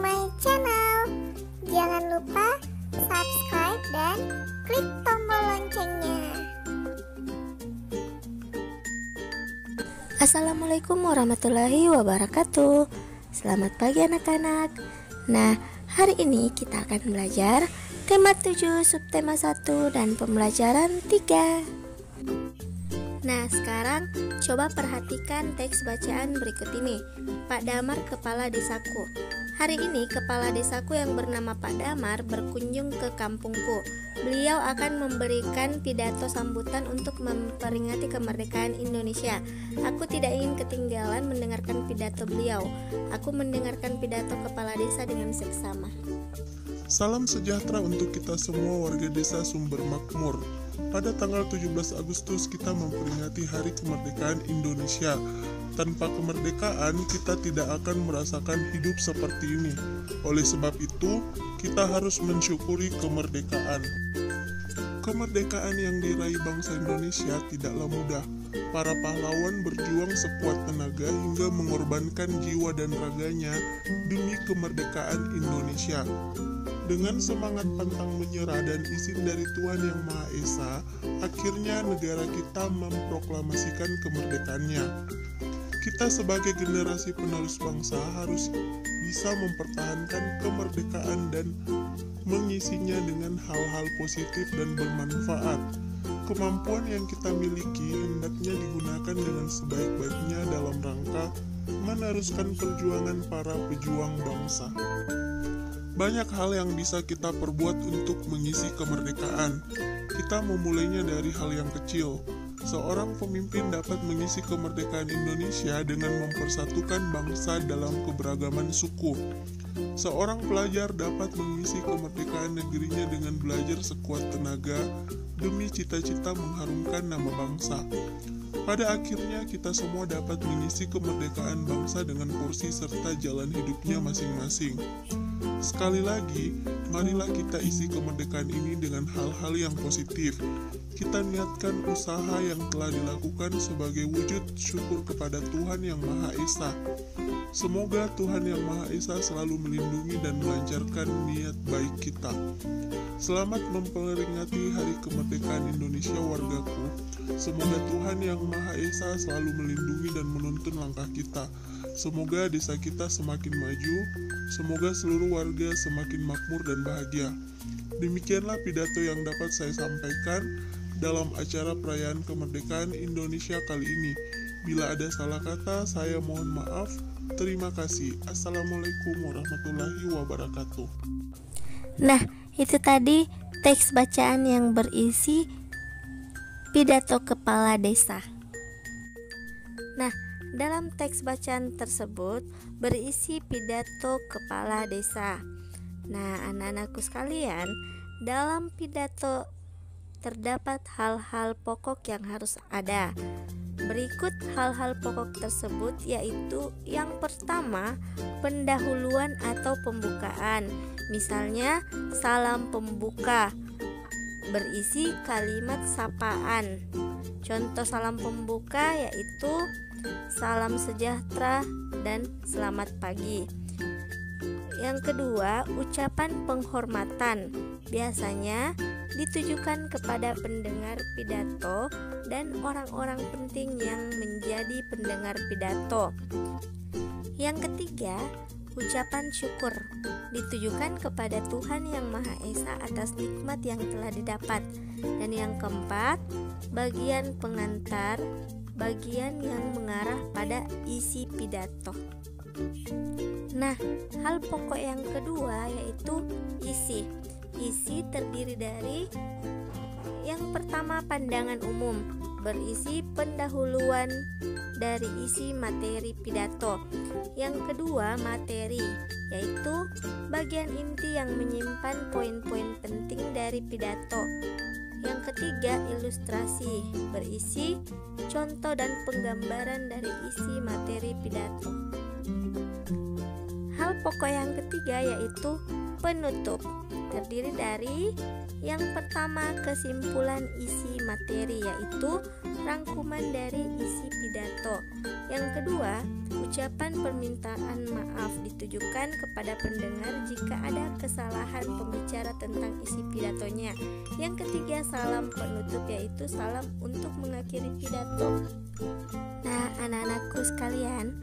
my channel. Jangan lupa subscribe dan klik tombol loncengnya. Assalamualaikum warahmatullahi wabarakatuh. Selamat pagi anak-anak. Nah, hari ini kita akan belajar tema 7, subtema 1 dan pembelajaran 3. Nah, sekarang coba perhatikan teks bacaan berikut ini. Pak Damar, kepala desaku. Hari ini kepala desaku yang bernama Pak Damar berkunjung ke kampungku. Beliau akan memberikan pidato sambutan untuk memperingati kemerdekaan Indonesia. Aku tidak ingin ketinggalan mendengarkan pidato beliau. Aku mendengarkan pidato kepala desa dengan seksama. Salam sejahtera untuk kita semua warga desa Sumber Makmur. Pada tanggal 17 Agustus kita memperingati Hari Kemerdekaan Indonesia. Tanpa kemerdekaan, kita tidak akan merasakan hidup seperti ini. Oleh sebab itu, kita harus mensyukuri kemerdekaan. Kemerdekaan yang diraih bangsa Indonesia tidaklah mudah. Para pahlawan berjuang sekuat tenaga hingga mengorbankan jiwa dan raganya demi kemerdekaan Indonesia. Dengan semangat pantang menyerah dan izin dari Tuhan Yang Maha Esa, akhirnya negara kita memproklamasikan kemerdekaannya. Kita sebagai generasi penerus bangsa harus bisa mempertahankan kemerdekaan dan mengisinya dengan hal-hal positif dan bermanfaat. Kemampuan yang kita miliki hendaknya digunakan dengan sebaik-baiknya dalam rangka meneruskan perjuangan para pejuang bangsa. Banyak hal yang bisa kita perbuat untuk mengisi kemerdekaan. Kita memulainya dari hal yang kecil. Seorang pemimpin dapat mengisi kemerdekaan Indonesia dengan mempersatukan bangsa dalam keberagaman suku. Seorang pelajar dapat mengisi kemerdekaan negerinya dengan belajar sekuat tenaga demi cita-cita mengharumkan nama bangsa. Pada akhirnya kita semua dapat mengisi kemerdekaan bangsa dengan porsi serta jalan hidupnya masing-masing. Sekali lagi, marilah kita isi kemerdekaan ini dengan hal-hal yang positif. Kita niatkan usaha yang telah dilakukan sebagai wujud syukur kepada Tuhan Yang Maha Esa. Semoga Tuhan Yang Maha Esa selalu melindungi dan melancarkan niat baik kita. Selamat memperingati Hari Kemerdekaan Indonesia wargaku. Semoga Tuhan Yang Maha Esa selalu melindungi dan menuntun langkah kita. Semoga desa kita semakin maju. Semoga seluruh warga semakin makmur dan bahagia. Demikianlah pidato yang dapat saya sampaikan dalam acara perayaan kemerdekaan Indonesia kali ini. Bila ada salah kata, saya mohon maaf. Terima kasih. Assalamualaikum warahmatullahi wabarakatuh. Nah, itu tadi teks bacaan yang berisi pidato kepala desa. Nah, dalam teks bacaan tersebut berisi pidato kepala desa. Nah, anak-anakku sekalian, dalam pidato terdapat hal-hal pokok yang harus ada. Berikut hal-hal pokok tersebut yaitu yang pertama, pendahuluan atau pembukaan. Misalnya, salam pembuka berisi kalimat sapaan. Contoh salam pembuka yaitu salam sejahtera dan selamat pagi. Yang kedua, ucapan penghormatan. Biasanya ditujukan kepada pendengar pidato dan orang-orang penting yang menjadi pendengar pidato. Yang ketiga, ucapan syukur. Ditujukan kepada Tuhan Yang Maha Esa atas nikmat yang telah didapat. Dan yang keempat, bagian pengantar, bagian yang mengarah pada isi pidato. Nah, hal pokok yang kedua yaitu isi. Isi terdiri dari yang pertama, pandangan umum, berisi pendahuluan dari isi materi pidato. Yang kedua, materi, yaitu bagian inti yang menyimpan poin-poin penting dari pidato. Yang ketiga, ilustrasi, berisi contoh dan penggambaran dari isi materi pidato. Hal pokok yang ketiga yaitu penutup, terdiri dari yang pertama, kesimpulan isi materi, yaitu rangkuman dari isi pidato. Yang kedua, ucapan permintaan maaf ditujukan kepada pendengar jika ada kesalahan pembicara tentang isi pidatonya. Yang ketiga, salam penutup, yaitu salam untuk mengakhiri pidato. Nah, anak-anakku sekalian,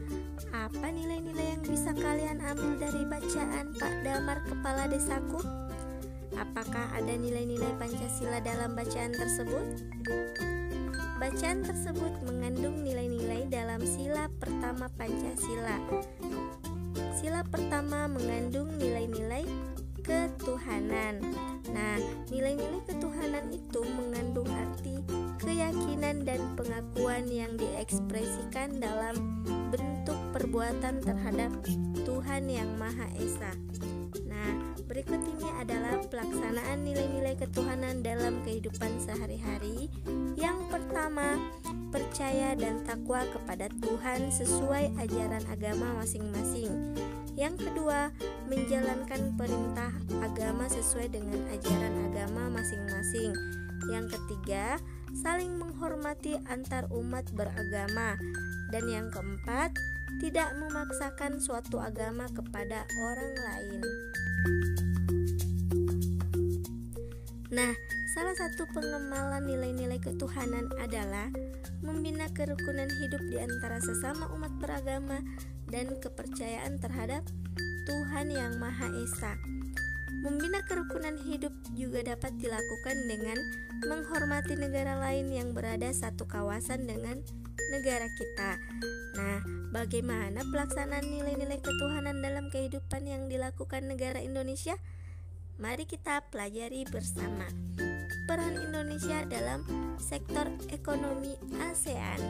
apa nilai-nilai yang bisa kalian ambil dari bacaan Pak Damar Kepala Desaku? Apakah ada nilai-nilai Pancasila dalam bacaan tersebut? Bacaan tersebut mengandung nilai-nilai dalam sila pertama Pancasila. Sila pertama mengandung nilai-nilai ketuhanan. Nah, nilai-nilai ketuhanan itu mengandung arti keyakinan dan pengakuan yang diekspresikan dalam bentuk perbuatan terhadap Tuhan yang Maha Esa. Nah, berikut ini adalah pelaksanaan nilai-nilai ketuhanan dalam kehidupan sehari-hari. Yang pertama, percaya dan takwa kepada Tuhan sesuai ajaran agama masing-masing. Yang kedua, menjalankan perintah agama sesuai dengan ajaran agama masing-masing. Yang ketiga, saling menghormati antar umat beragama. Dan yang keempat, tidak memaksakan suatu agama kepada orang lain. Nah, salah satu pengemalan nilai-nilai ketuhanan adalah membina kerukunan hidup di antara sesama umat beragama dan kepercayaan terhadap Tuhan yang Maha Esa. Membina kerukunan hidup juga dapat dilakukan dengan menghormati negara lain yang berada satu kawasan dengan negara kita. Nah, bagaimana pelaksanaan nilai-nilai ketuhanan dalam kehidupan yang dilakukan negara Indonesia? Mari kita pelajari bersama. Peran Indonesia dalam sektor ekonomi ASEAN.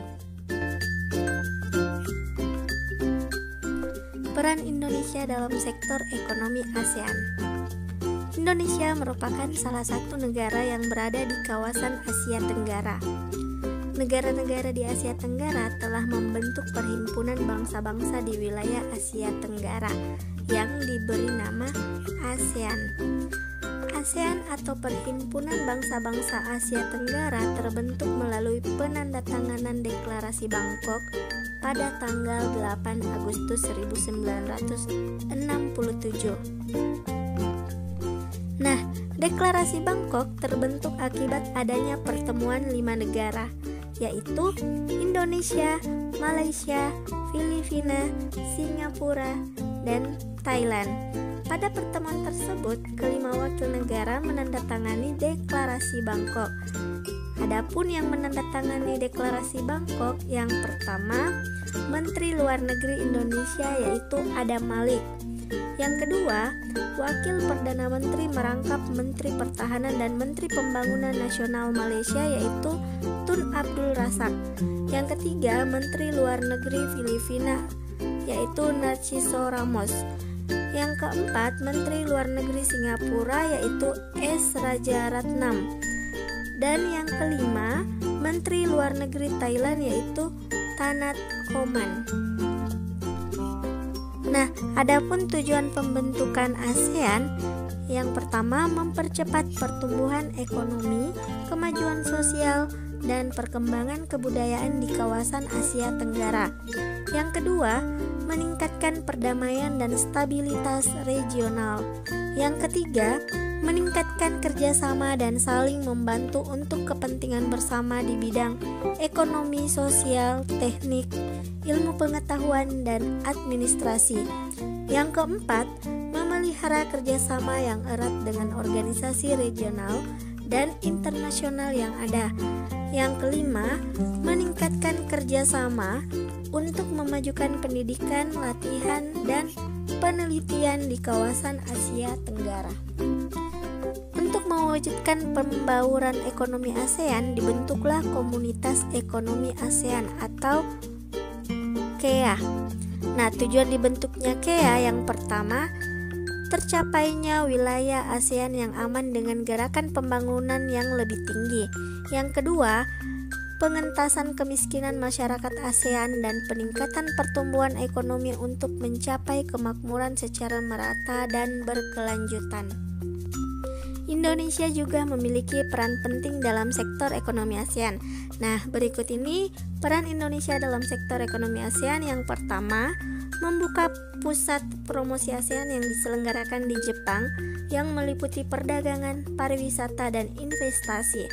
Peran Indonesia dalam sektor ekonomi ASEAN. Indonesia merupakan salah satu negara yang berada di kawasan Asia Tenggara. Negara-negara di Asia Tenggara telah membentuk perhimpunan bangsa-bangsa di wilayah Asia Tenggara yang diberi nama ASEAN. ASEAN atau Perhimpunan Bangsa-Bangsa Asia Tenggara terbentuk melalui penandatanganan Deklarasi Bangkok pada tanggal 8 Agustus 1967. Nah, Deklarasi Bangkok terbentuk akibat adanya pertemuan 5 negara, yaitu Indonesia, Malaysia, Filipina, Singapura, dan Thailand. Pada pertemuan tersebut, kelima wakil negara menandatangani Deklarasi Bangkok. Adapun yang menandatangani Deklarasi Bangkok yang pertama, Menteri Luar Negeri Indonesia yaitu Adam Malik. Yang kedua, Wakil Perdana Menteri merangkap Menteri Pertahanan dan Menteri Pembangunan Nasional Malaysia yaitu Tun Abdul Razak. Yang ketiga, Menteri Luar Negeri Filipina yaitu Narciso Ramos. Yang keempat, Menteri Luar Negeri Singapura yaitu S. Rajaratnam. Dan yang kelima, Menteri Luar Negeri Thailand yaitu Tanat Koman. Nah, adapun tujuan pembentukan ASEAN, yang pertama mempercepat pertumbuhan ekonomi, kemajuan sosial, dan perkembangan kebudayaan di kawasan Asia Tenggara. Yang kedua, meningkatkan perdamaian dan stabilitas regional. Yang ketiga, meningkatkan kerjasama dan saling membantu untuk kepentingan bersama di bidang ekonomi, sosial, teknik, ilmu pengetahuan, dan administrasi. Yang keempat, memelihara kerjasama yang erat dengan organisasi regional dan internasional yang ada. Yang kelima, meningkatkan kerjasama untuk memajukan pendidikan, latihan, dan penelitian di kawasan Asia Tenggara. Untuk mewujudkan pembauran ekonomi ASEAN, dibentuklah Komunitas Ekonomi ASEAN atau KEA. Nah, tujuan dibentuknya KEA yang pertama, tercapainya wilayah ASEAN yang aman dengan gerakan pembangunan yang lebih tinggi. Yang kedua, pengentasan kemiskinan masyarakat ASEAN dan peningkatan pertumbuhan ekonomi untuk mencapai kemakmuran secara merata dan berkelanjutan. Indonesia juga memiliki peran penting dalam sektor ekonomi ASEAN. Nah, berikut ini peran Indonesia dalam sektor ekonomi ASEAN. Yang pertama, membuka pusat promosi ASEAN yang diselenggarakan di Jepang yang meliputi perdagangan, pariwisata, dan investasi.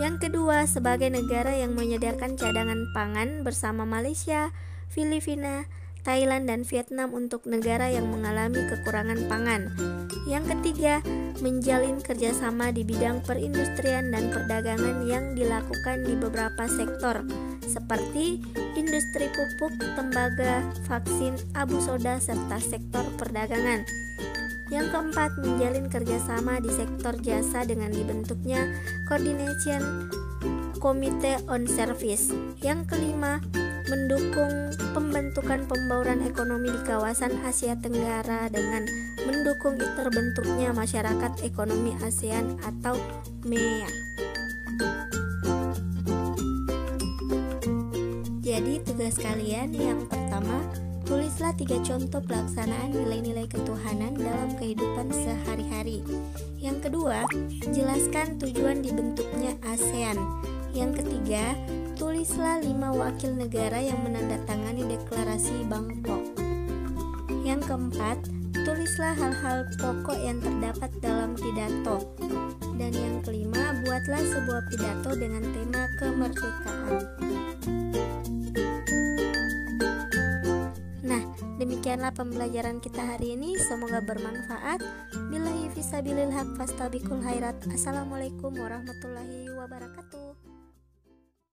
Yang kedua, sebagai negara yang menyediakan cadangan pangan bersama Malaysia, Filipina, Thailand, dan Vietnam untuk negara yang mengalami kekurangan pangan. Yang ketiga, menjalin kerjasama di bidang perindustrian dan perdagangan yang dilakukan di beberapa sektor, seperti industri pupuk, tembaga, vaksin, abu soda, serta sektor perdagangan. Yang keempat, menjalin kerjasama di sektor jasa dengan dibentuknya Coordination Committee on Service. Yang kelima, mendukung pembentukan pembauran ekonomi di kawasan Asia Tenggara dengan mendukung terbentuknya Masyarakat Ekonomi ASEAN atau MEA. Jadi tugas kalian yang pertama, tulislah 3 contoh pelaksanaan nilai-nilai ketuhanan dalam kehidupan sehari-hari. Yang kedua, jelaskan tujuan dibentuknya ASEAN. Yang ketiga, tulislah 5 wakil negara yang menandatangani deklarasi Bangkok. Yang keempat, tulislah hal-hal pokok yang terdapat dalam pidato. Dan yang kelima, buatlah sebuah pidato dengan tema kemerdekaan. Nah, demikianlah pembelajaran kita hari ini. Semoga bermanfaat. Billahi fisabilil haq fastabiqul khairat. Assalamualaikum warahmatullahi wabarakatuh.